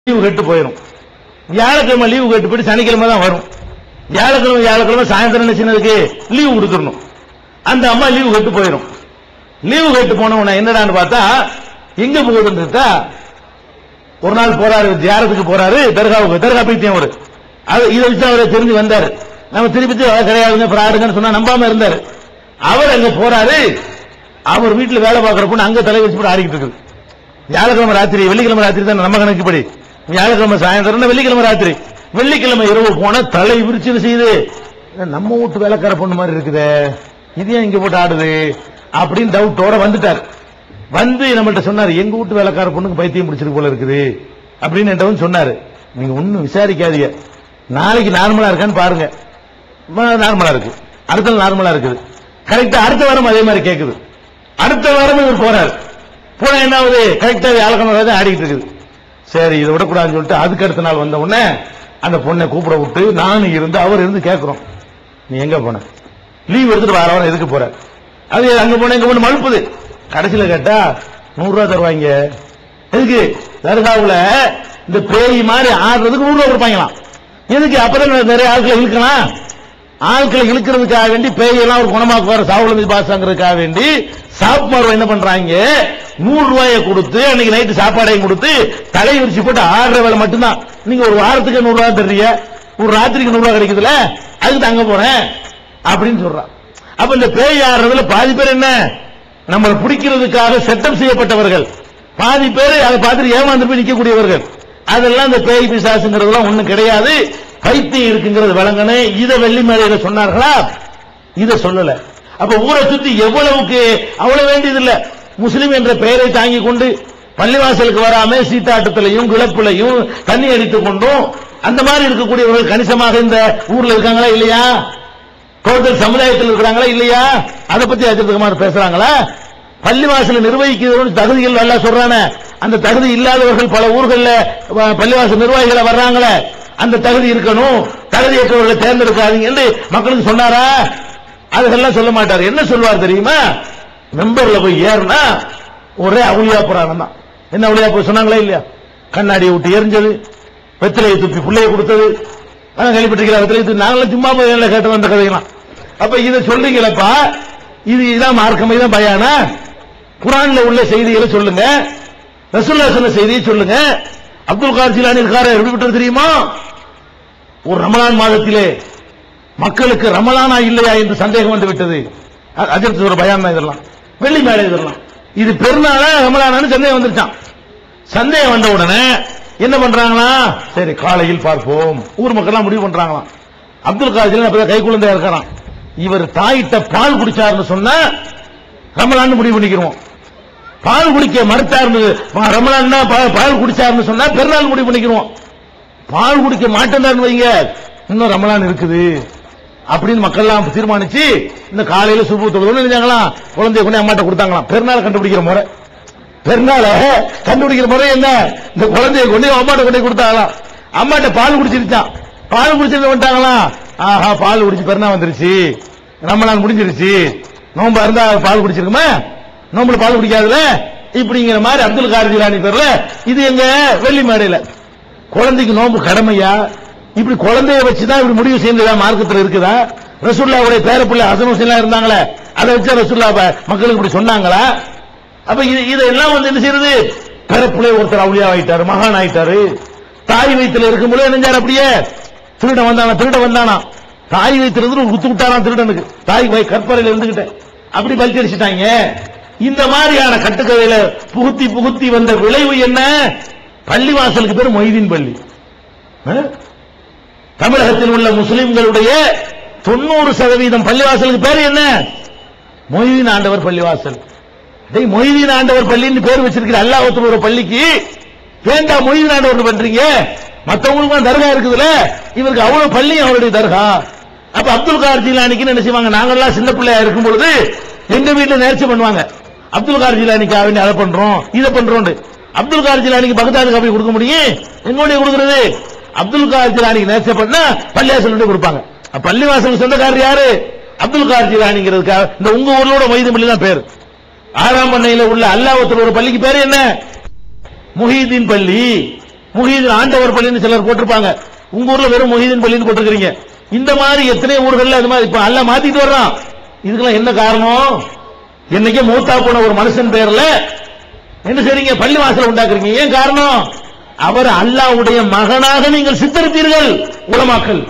Leave கெட்டு போயிடும். வியாழக்கிழமை லீவு கெட்டு போயிட்டு சனிக்கிழமை தான் வரும். வியாழக்கிழமை சாயந்தரம் என்ன செய்யறதுக்கு லீவு கொடுத்துடணும். அந்த அம்மா லீவு கெட்டு போயிடும். லீவு கெட்டு போனவன என்னடான்னு பார்த்தா எங்க போகுதுன்னு ஒரு நாள் போறாரு, ஜியாரத்துக்கு போறாரு, தர்கா பைத்தியம் அவரு. இதை வச்சு அவரை தெரிஞ்சு வந்தாரு. நம்ம திருப்பி கிடையாதுங்க பிராடுங்கன்னு சொன்னா நம்பாம இருந்தாரு. அவர் அங்க போறாரு. அவர் வீட்டுல வேலை பார்க்கிற பொண்ணு அங்க தலை வச்சு போட்டு ஆடிக்கிட்டு இருக்குது. வியாழக்கிழமை ராத்திரி, வெள்ளிக்கிழமை ராத்திரி தான் நம்ம கணக்குப்படி. வியாழக்கிழமை சாயந்தரம், வெள்ளிக்கிழமை ராத்திரி. வெள்ளிக்கிழமை இரவு போன தலை விரிச்சு செய்யுது. நம்ம வீட்டு வேலைக்கார பொண்ணு மாதிரி இருக்குதே, இது ஏன் இங்க போட்டு ஆடுது அப்படின்னு டவுட்டோட வந்துட்டார். வந்து நம்மள்ட்ட சொன்னாரு, எங்க வீட்டு வேலைக்கார பொண்ணுக்கு பைத்தியம் பிடிச்சிருக்கு போல இருக்குது அப்படின்னு என்கிட்ட சொன்னாரு. நீங்க ஒன்னும் விசாரிக்காதீங்க, நாளைக்கு நார்மலா இருக்கான்னு பாருங்க. நார்மலா இருக்கு, அடுத்த நார்மலா இருக்குது. கரெக்டா அடுத்த வாரம் அதே மாதிரி கேக்குது. அடுத்த வாரம் இவர் போறாரு. போனா என்ன ஆகுது, கரெக்டா வியாழக்கிழமை ஆடிட்டு இருக்குது. சரி இதை விடக்கூடாதுன்னு சொல்லிட்டு அதுக்கு அடுத்த நாள் வந்த உடனே அந்த பொண்ணை கூப்பிட விட்டு நானும் இருந்து அவர் இருந்து கேட்கிறோம், நீ எங்க போன, லீவ் எடுத்துட்டு வர வாரம் எதுக்கு போற, அது அங்க போன எங்க பொண்ணு மழுப்புது. கடைசியில கேட்டா 100 ரூபாய் தருவாங்க. எதுக்கு, தர்காவுல இந்த பேய் மாதிரி ஆடுறதுக்கு 100 ரூபாய் கொடுப்பாங்களாம். எதுக்கு, அப்புறம் நிறைய ஆட்களை இழுக்கலாம், ஆட்களை இழுக்கிறதுக்காக வேண்டி பேயெல்லாம் ஒரு குணமாக்குவார் சாவுல பாசாங்கிறதுக்காக வேண்டி சாப்பாடு என்ன பண்றாங்க, 100 ரூபாயை கொடுத்து அன்னைக்கு நைட்டு சாப்பாடையும் கொடுத்து தலை விரிச்சு போட்டு ஆடுற வேலை மட்டும்தான். நீங்க ஒரு வாரத்துக்கு 100 ரூபாய் தர்றீங்க, ஒரு ராத்திரிக்கு 100 ரூபாய் கிடைக்குதுல, அதுக்கு தங்க போறேன் அப்படின்னு சொல்றான். அப்ப இந்த பேய் ஆடுறதுல பாதி பேர் என்ன, நம்மளை பிடிக்கிறதுக்காக செட்டப் செய்யப்பட்டவர்கள், பாதி பேர் அதை பார்த்துட்டு ஏமாந்து போய் நிற்கக்கூடியவர்கள். அதெல்லாம் இந்த பேய் பிசாசுங்கிறதுலாம் ஒண்ணும் கிடையாது, பைத்தியம் இருக்குங்கிறது விளங்கனே. இதை வெள்ளி மேலையில சொன்னார்களா, இதை சொல்லல. அப்ப ஊரை சுத்தி எவ்வளவுக்கு அவ்வளவு வேண்டியதில்லை. முஸ்லிம் என்ற பெயரை தாங்கி கொண்டு பள்ளிவாசலுக்கு வராம சீட்டாட்டத்திலையும் கிளப்புலையும் தண்ணி அடித்துக் கொண்டும் அந்த மாதிரி இருக்கக்கூடியவர்கள் கணிசமாக இந்த ஊர்ல இருக்காங்களா இல்லையா, டோட்டல் சமுதாயத்தில் இருக்கிறாங்களா இல்லையா, அதை பத்தி அஜித்குமார் பேசுறாங்களா. பள்ளிவாசலை நிர்வகிக்கிறவர்கள் தகுதிகள் நல்லா சொல்றானே, அந்த தகுதி இல்லாதவர்கள் பல ஊர்கள்ல பள்ளிவாசல் நிர்வாகிகளை வர்றாங்களே, அந்த தகுதி இருக்கணும், தகுதியற்றவர்களை தேர்ந்தெடுக்காதீங்க என்று மக்களுக்கு சொன்னாரா, அதெல்லாம் சொல்ல மாட்டார். என்ன சொல்வார் தெரியுமா, மெம்பர்ல போய் ஏறினா ஒரே அவுளியா புராணம் தான். என்ன அவுளியா போய் சொன்னாங்களா இல்லையா, கண்ணாடியை விட்டு எரிஞ்சது, வெத்திலையை துப்பி பிள்ளையை கொடுத்தது, கேள்விப்பட்டிருக்கிற வெத்திலையை துப்பி, நாங்களும் சும்மா போய் கேட்டு வந்த கதைகளாம். அப்ப இதை சொல்றீங்களப்பா, இதுதான் மார்க்கம், இதுதான் பயானா. குர்ஆன்ல உள்ள செய்திகளை சொல்லுங்க, ரசூலுல்லாஹ் சொன்ன செய்தியை சொல்லுங்க. அப்துல் காதர் ஜிலானி இருக்காரு, எப்படி விட்டது தெரியுமா, ஒரு ரமலான் மாதத்திலே மக்களுக்கு ரமலானா இல்லையா என்று சந்தேகம் வந்து விட்டது. அஜர்த்து ஒரு பயான் தான் இதெல்லாம், வெள்ளி மேடை இதெல்லாம். இது பெருநாளா ரமலானான்னு சந்தேகம் வந்துருச்சான். சந்தேகம் வந்த உடனே என்ன பண்றாங்களா, சரி காலையில் பார்ப்போம், ஊர் மக்கள் முடிவு பண்றாங்களாம். அப்துல் காதர் ஜிலானி அப்பதான் கை குழந்தையா இருக்காராம். இவர் தாயிட்ட பால் குடிச்சாருன்னு சொன்னா ரமலான் முடிவு பண்ணிக்கிறோம். பால் குடிக்க மறுத்தாரு, ரமலான் பால் குடிச்சாருன்னு சொன்னா பெருநாள் முடிவு பண்ணிக்கிறோம். பால் குடிக்க மாட்டேன் வைங்க, இன்னும் ரமலான் இருக்குது அப்படின்னு மக்கள் எல்லாம் தீர்மானிச்சு இந்த காலையில சுபு தொழுது நினைச்சாங்களாம், குழந்தைய கொண்டு அம்மாட்ட கொடுத்தாங்களாம். பெருநாள் கண்டுபிடிக்கிற முறை, பெருநாள கண்டுபிடிக்கிற முறை என்ன, இந்த குழந்தைய கொண்டு அம்மாட்ட கொண்டு கொடுத்தாங்களாம். அம்மாட்ட பால் குடிச்சிருச்சான், பால் குடிச்சிட்டு வந்துட்டாங்களாம். ஆஹா பால் குடிச்சு பெருநாள் வந்துருச்சு, ரமலான் முடிஞ்சிருச்சு, நோம்பு இருந்தா பால் குடிச்சிருக்குமே, நோம்புல பால் குடிக்காதுல, இப்படிங்கிற மாதிரி அப்துல் காதர் ஜிலானி பேர்ல இது எங்க வெள்ளி மேடையில. குழந்தைக்கு நோம்பு கடமையா, இப்படி குழந்தைய வச்சுதான் இப்படி முடிவு செய்ததா மார்க்கத்தில் இருக்குதா, ரசூலுல்லாஹ்வுடைய பேரப்பிள்ளை ஹசன் ஹுசைன் இருந்தாங்களே, அதை வச்சு ரசூலுல்லாஹ் மக்களுக்கு இப்படி சொன்னாங்களா. அப்ப இதெல்லாம் வந்து என்ன செய்யறது, பேரப்பிள்ளை ஒருத்தர் அவுலியா ஆயிட்டாரு, மகான் ஆயிட்டாரு. தாய் வயிற்றுல இருக்கும்போது நினைஞ்சாரு, அப்படியே திருட வந்தானா, தாய் வயிற்றிலிருந்து குத்து விட்டானா திருடனுக்கு, தாய் கற்பறையில இருந்துகிட்ட அப்படி பல்டி அடிச்சுட்டாங்க. இந்த மாதிரியான கட்டுக்கதையில புகுத்தி வந்த விளைவு என்ன, பள்ளிவாசலுக்கு பேர் மொய்தீன் பள்ளி. தமிழகத்தில் உள்ள முஸ்லிம்களுடைய 90% பள்ளிவாசலுக்கு பேர் என்ன, மொய்தீன் ஆண்டவர் பள்ளிவாசல். மொய்தீன் ஆண்டவர் பள்ளின்னு பேர் வச்சிருக்கிற அல்லாஹ் ஒரு பள்ளிக்கு ஏண்டா மொய்தீன் ஆண்டவர் பண்றீங்க, மற்றவங்களுக்கு தர்கா இருக்குதுல, இவருக்கு அவ்வளவு பள்ளி அவருடைய தர்கா. அப்ப அப்துல் காதர் ஜிலானிக்கு என்ன செய்வாங்க, நாங்கெல்லாம் சின்ன பிள்ளையா இருக்கும் பொழுது எங்க வீட்டுல நேர்ச்சி பண்ணுவாங்க, அப்துல் காதர் ஜிலானிக்கு வேண்டி அதை பண்றோம் இதை பண்றோம். அப்துல் காதர் ஜிலானிக்கு பகதாதுக்கு போய் கொடுக்க முடியும், எங்களுடைய கொடுக்கிறது. அப்துல் காதர் ஜிலானிக்கு நேர்ச்சி பண்ணா பள்ளிவாசல் கொடுப்பாங்க. பள்ளிவாசல் சொந்தக்காரர் யாரு, அப்துல் காதர் ஜிலானிங்கிறதுக்காக இந்த உங்க ஊர்லோட மொய்தீன் பள்ளி தான் பேரு. ஆறாம் பண்ணையில உள்ள அல்லாஹ் ஒரு பள்ளிக்கு பேரு என்ன, முஹீதீன் பள்ளி. முஹீதீன் ஆண்டவர் பள்ளின்னு சிலர் போட்டிருப்பாங்க. உங்க ஊர்ல வெறும் முஹீதீன் பள்ளின்னு போட்டுருக்கீங்க. இந்த மாதிரி எத்தனை ஊர்கள்ல அது மாதிரி இப்ப அல்லாஹ் மாத்திட்டு வர்றான். இதுக்கெல்லாம் என்ன காரணம்? என்னைக்கே மூத்தா போன ஒரு மனுஷன் பேர்ல என்ன செய்றீங்க? பள்ளி வாசல் உண்டாக்குறீங்க. ஏன் காரணம்? அவர் அல்லாஹ்வுடைய மகனாக நீங்கள் சித்தரித்தீர்கள் உலமாக்கள்.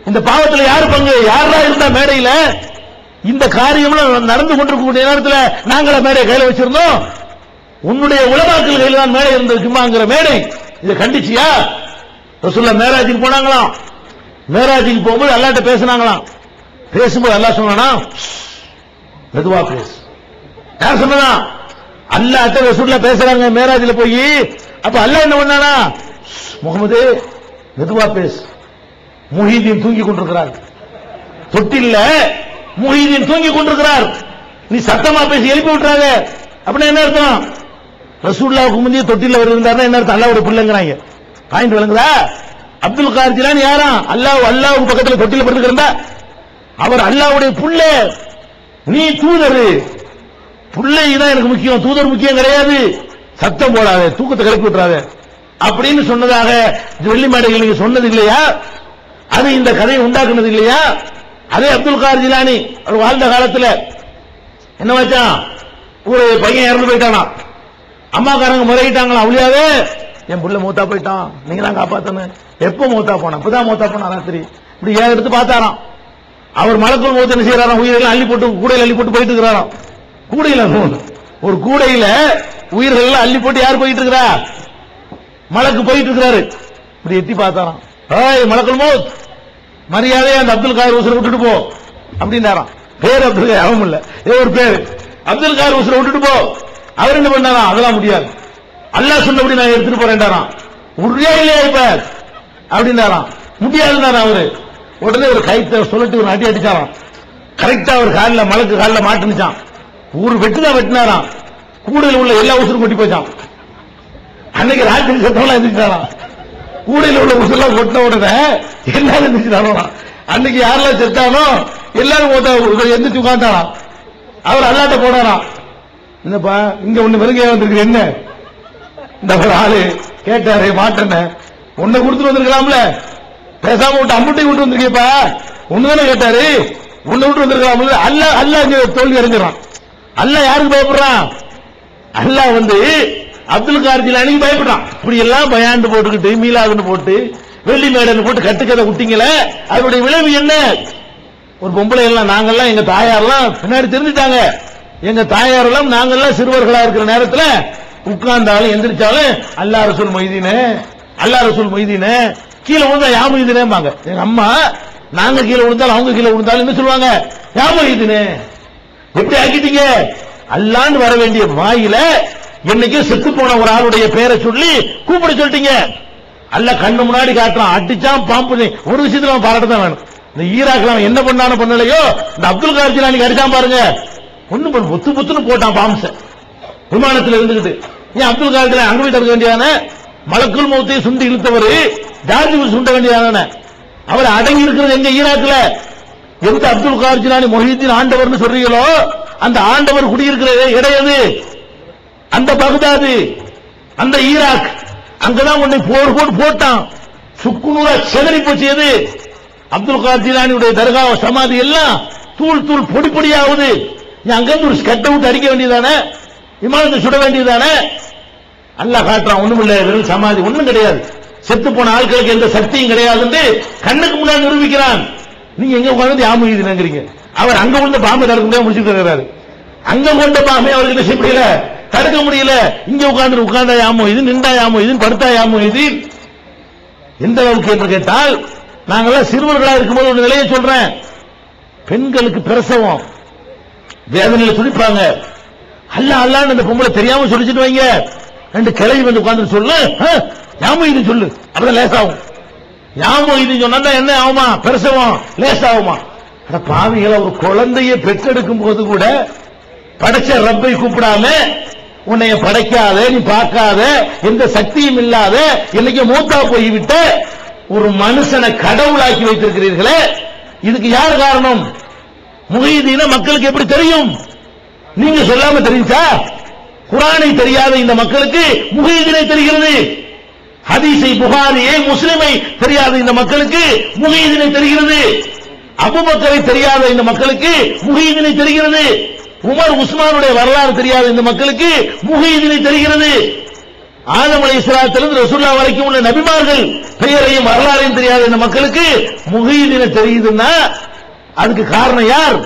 இந்த பாவத்தில் யார் பங்கு? யாரா இருந்தா மேடையில இந்த காரியம் நடந்து கொண்டிருக்கக்கூடிய நேரத்தில் நாங்கள மேடை கையில வச்சிருந்தோம். உன்னுடைய உலமாக்கள் கையில் தான் மேடை இருந்தது, சும்மாங்கிற மேடை. இதை கண்டிச்சியா? ரசூலுல்லாஹ் மேராஜுக்கு போனாங்களாம். மேராஜுக்கு போகும்போது அல்லாஹ்ட்ட பேசினாங்களாம். பேசும்போது அல்லாஹ் சொன்னானா, மெதுவா பேசு. யார் சொன்னா? அல்லாஹ்ட்ட ரசூலுல்லாஹ் பேசுறாங்க மேராஜில போய். அப்ப அல்லாஹ் என்ன பண்ணானா, முகமது மெதுவா பேசு, முஹீதீன் தூங்கி கொண்டிருக்கிறார். தொட்டில்ல முஹீதீன் தூங்கி கொண்டிருக்கிறார், நீ சத்தமா பேசி எழுப்பி விட்டுறாங்க. அப்படின்னா என்ன அர்த்தம்? ரசூலுல்லாஹ்வுக்கு முந்தைய தொட்டில்ல அவர் இருந்தாருன்னா என்ன அர்த்தம்? அல்லாஹ்வுடைய பிள்ளைங்கறாங்க. பாயிண்ட் விளங்குதா? அப்துல் காதர் ஜிலானி யாரா? அல்லாஹ்வுக்கு பக்கத்துல தொட்டில்ல படுத்துக்கிறா. அவர் அல்லாஹ்வுடைய புள்ளை. நீ தூதர். புள்ளை தான் எனக்கு முக்கியம், தூதர் முக்கியம் கிடையாது. சத்தம் போடாத, தூக்கத்தை கிளப்பி விட்டுறாத அப்படின்னு சொன்னதாக வெள்ளி மேடைகள் நீங்க சொன்னது இல்லையா? அது இந்த கதையை உண்டாக்குனது இல்லையா? அதே அப்துல் காதர் ஜிலானி அவர் வாழ்ந்த காலத்துல என்ன வச்சான்? ஒரு பையன் இறந்து போயிட்டானா, அம்மாக்காரங்க முறையிட்டாங்களா, அவளியாவே என் புள்ள மூத்தா போயிட்டான், நீங்க தான் காப்பாத்தணும். எப்ப மூத்தா போனா? இப்பதான் மூத்தா போனா ராத்திரி. இப்படி ஏன் எடுத்து பார்த்தாராம். அவர் மலக்குள் மூத்த என்ன செய்யறாராம்? உயிரெல்லாம் அள்ளி போட்டு கூடையில் அள்ளி போட்டு போயிட்டு இருக்கிறாராம். கூடையில ஒரு கூடையில உயிர்கள் எல்லாம் அள்ளி போட்டு யார் போயிட்டு இருக்கிறா? மலக்கு போயிட்டு இருக்கிறாரு. இப்படி எட்டி பார்த்தாராம். மலக்குள் மௌத், மரியாதையா அந்த அப்துல் காதர் உசுரை விட்டுட்டு போ அப்படின்னாராம். பேர் அப்துல் காதர் இல்ல, ஒரு பேரு அப்துல் காதர் உசுரை விட்டுட்டு போ. அவர் என்ன பண்ணாராம்? அதெல்லாம் முடியாது, அல்லாஹ் சொன்னபடி நான் எடுத்துட்டு போறேன்டாராம். உறுதியா இல்லையா இப்ப அப்படின்னாராம். முடியாதுன்னாராம் அவரு. உடனே ஒரு கைத்தை சொல்லிட்டு ஒரு அடி அடிச்சாராம். கரெக்டா அவர் காலில் மலக்கு காலில் மாட்டுச்சான். ஒரு வெட்டுதான் வெட்டினாராம். கூடையில் உள்ள எல்லா உசுரும் கொட்டி போச்சான். அன்னைக்கு ராத்திரி சத்தம்லாம் எந்திரிச்சாராம். கூடையில் உள்ள உசுரெல்லாம் கொட்டின உடனே எல்லாரும் எந்திரிச்சாராம். அன்னைக்கு யாரெல்லாம் செத்தானோ எல்லாரும் எந்திரிச்சு உட்கார்ந்தாராம். அவர் அல்லாட்ட போனாராம். என்னப்பா இங்க ஒண்ணு வெறுங்கையா வந்திருக்கு, என்ன இந்த ஒரு ஆளு கேட்டாரு மாட்டேன்ன, உன்னை கொடுத்துட்டு வந்திருக்கலாம்ல, பேசாம விட்டு அம்புட்டை விட்டு வந்திருக்கேப்பா, ஒண்ணுதானே கேட்டாரு, உன்னை விட்டு வந்திருக்கலாம்ல. அல்லாஹ் அல்லாஹ் இங்க தோல்வி அடைஞ்சிடறான். அல்லாஹ் யாருக்கு பயப்படுறான்? அல்லாஹ் அப்துல் காதர் ஜிலானிக்கு பயப்படுறான். இப்படி எல்லாம் பயாண்டு போட்டுக்கிட்டு மீலாதுன்னு போட்டு வெள்ளி மேடன்னு போட்டு கட்டுக்கதை விட்டீங்களே, அதனுடைய விளைவு என்ன? ஒரு பொம்பளை எல்லாம் நாங்கெல்லாம் எங்க தாயாரெல்லாம் பின்னாடி தெரிஞ்சுட்டாங்க. எங்க தாயாரெல்லாம் நாங்கெல்லாம் சிறுவர்களா இருக்கிற நேரத்தில் உட்கார்ந்தாலும் எந்திரிச்சாலும் அல்லாஹ் ரசூல் மொய்தீனே, அல்லாஹ் ரசூல் மொய்தீனே, கீழே விழுந்தா யா மொய்தீனேம்பாங்க. எங்க அம்மா நாங்க கீழே விழுந்தாலும் அவங்க கீழே விழுந்தாலும் என்ன சொல்லுவாங்க? யா மொய்தீனே. எப்படி ஆக்கிட்டீங்க? அல்லான்னு வர வேண்டிய வாயில என்னைக்கே செத்து போன ஒரு ஆளுடைய பேரை சொல்லி கூப்பிட சொல்லிட்டீங்க. அல்லாஹ் கண்ணு முன்னாடி காட்டுறான். அடிச்சான் பாம்பு. ஒரு விஷயத்துல அவன் பாராட்ட தான் வேணும். இந்த ஈராக்ல அவன் என்ன பண்ணான பண்ணலையோ, இந்த அப்துல் காதர் ஜிலானி அடிச்சான் பாருங்க, ஒண்ணு புத்து புத்துன்னு போட்டான் பாம்ச விமானத்தில் இருந்துகிட்டு. ஏன் அப்துல் காதர் ஜிலானி அங்க போய் தடுக்க வேண்டியதானே? மலக்குள் மௌத்தை சுண்டி இழுத்தவர் ஜார்ஜ் சுண்ட வேண்டியதானே? அவர் அடங்கி இருக்கிறது எங்க? ஈராக்ல. எந்த அப்துல் காதர் ஜிலானி முஹீதீன் ஆண்டவர்னு சொல்றீங்களோ அந்த ஆண்டவர் குடியிருக்கிற இடம் எது? அந்த பக்தாது, அந்த ஈராக். அங்கதான் உன்னை போர் போட்டு போட்டான். சுக்குநூறா செதறி போச்சு. எது? அப்துல் காதர் ஜிலானியுடைய தர்கா சமாதி எல்லாம் தூள் தூள் பொடி பொடியாகுது. அங்கிருந்து ஒரு கட்டை விட்டு அடிக்க வேண்டியதானே? விமானத்தை சுட வேண்டியதானே? அல்லாஹ் காட்டுறான். ஒண்ணும் இல்ல, வெறும் சமாதி, ஒண்ணும் கிடையாது. செத்து போன ஆட்களுக்கு எந்த சக்தியும் கிடையாது கண்ணுக்கு முன்னாடி நிரூபிக்கிறான். நீங்க எங்க உட்கார்ந்து யா மொய்தீன்ங்கிறீங்க. அவர் அங்க கொண்ட பாம்பை தடுக்க முடியாம முடிச்சுட்டு இருக்கிறாரு. அங்க கொண்ட பாம்பை அவருக்கு என்ன செய்ய முடியல, தடுக்க முடியல. இங்க உட்கார்ந்தா யா மொய்தீன், நின்றா யா மொய்தீன், படுத்தா யா மொய்தீன். எந்த அளவுக்கு என்று கேட்டால், நாங்கெல்லாம் சிறுவர்களா இருக்கும்போது ஒரு நிலையை சொல்றேன். பெண்களுக்கு பிரசவம் வேதனையில துடிப்பாங்க. அல்லா அல்லான்னு அந்த பொம்பளை தெரியாம சொல்லிச்சுட்டு வைங்க, ரெண்டு கிளவி வந்து உட்கார்ந்து சொல்லு, யாமோ இது சொல்லு, அப்பதான் லேசாகும். யாமோ இது சொன்னா என்ன ஆகுமா? பிரசவம் லேசாகுமா? அந்த பாவிகளை ஒரு குழந்தையை பெற்றெடுக்கும் போது கூட படைச்ச ரப்பை கூப்பிடாம, உன்னைய படைக்காத, நீ பார்க்காத, எந்த சக்தியும் இல்லாத, இன்னைக்கு மூத்தா போய்விட்ட ஒரு மனுஷனை கடவுளாக்கி வைத்திருக்கிறீர்களே, இதுக்கு யார் காரணம்? முஹீதீன மக்களுக்கு எப்படி தெரியும்? நீங்க சொல்லாம தெரிஞ்சா? குர்ஆனை தெரியாத இந்த மக்களுக்கு முஹீதீனை தெரிகிறது. ஹதீஸை புகாரியை முஸ்லிமை தெரியாத இந்த மக்களுக்கு முஹீதீனை தெரிகிறது. அபூபக்கரை தெரியாத இந்த மக்களுக்கு முஹீதீனை தெரிகிறது. உமர் உஸ்மானுடைய வரலாறு தெரியாத இந்த மக்களுக்கு முஹீதீனை தெரிகிறது. ஆதம் அலைஹிஸ்ஸலாத்திலிருந்து ரசூலுல்லாஹ் வரைக்கும் உள்ள நபிமார்கள் பெயரையும் வரலாறையும் தெரியாத இந்த மக்களுக்கு முஹீதீனை தெரியுதுன்னா அதுக்கு காரணம் யார்?